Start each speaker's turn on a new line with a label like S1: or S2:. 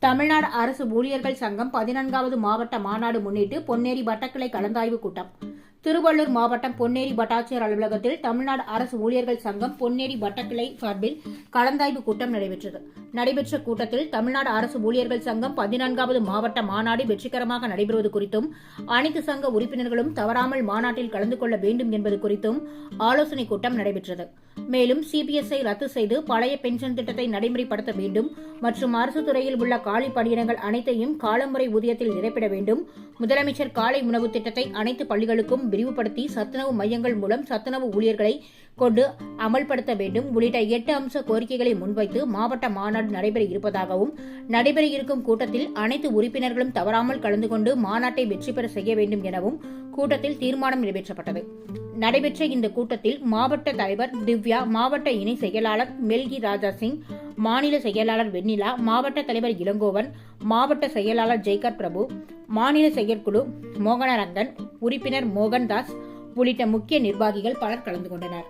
S1: தமிழ்நாடு அரசு ஊழியர்கள் சங்கம் 14வது மாவட்ட மாநாடு முன்னிட்டு பொன்னேரி வட்டக்கிளை கலந்தாய்வு கூட்டம். திருவள்ளூர் மாவட்டம் பொன்னேரி வட்டாட்சியர் அலுவலகத்தில் தமிழ்நாடு அரசு ஊழியர்கள் சங்கம் பொன்னேரி வட்டக்கிளை சார்பில் கலந்தாய்வு கூட்டம் நடைபெற்றது. நடைபெற்ற கூட்டத்தில் தமிழ்நாடு அரசு ஊழியர்கள் சங்கம் 14வது மாவட்ட மாநாடு வெற்றிகரமாக நடைபெறுவது குறித்தும், அனைத்து சங்க உறுப்பினர்களும் தவறாமல் மாநாட்டில் கலந்து கொள்ள வேண்டும் என்பது குறித்தும் ஆலோசனைக் கூட்டம் நடைபெற்றது. மேலும் சிபிஎஸ்ஐ ரத்து செய்து பழைய பென்ஷன் திட்டத்தை நடைமுறைப்படுத்த வேண்டும் மற்றும் அரசு துறையில் உள்ள காலி பணியிடங்கள் அனைத்தையும் காலமுறை ஊதியத்தில் நிரப்பிட வேண்டும். முதலமைச்சர் காலை உணவு திட்டத்தை அனைத்து பள்ளிகளுக்கும் விரிவுபடுத்தி சத்துணவு மையங்கள் மூலம் சத்துணவு ஊழியர்களை கொண்டு அமல்படுத்த வேண்டும் உள்ளிட்ட 8 அம்ச கோரிக்கைகளை முன்வைத்து மாவட்ட மாநாடு நடைபெற இருப்பதாகவும், நடைபெற இருக்கும் கூட்டத்தில் அனைத்து உறுப்பினர்களும் தவறாமல் கலந்து கொண்டு மாநாட்டை வெற்றி பெற செய்ய வேண்டும் எனவும் கூட்டத்தில் தீர்மானம் நிறைவேற்றப்பட்டது. நடைபெற்ற இந்த கூட்டத்தில் மாவட்ட தலைவர் திவ்யா, மாவட்ட இணை செயலாளர் மெல்கி ராஜா சிங், மாநில செயலாளர் வெண்ணிலா, மாவட்ட தலைவர் இளங்கோவன், மாவட்ட செயலாளர் ஜெய்கர் பிரபு, மாநில செயற்குழு மோகனரங்கன், உறுப்பினர் மோகன்தாஸ் உள்ளிட்ட முக்கிய நிர்வாகிகள் பலர் கலந்து கொண்டனர்.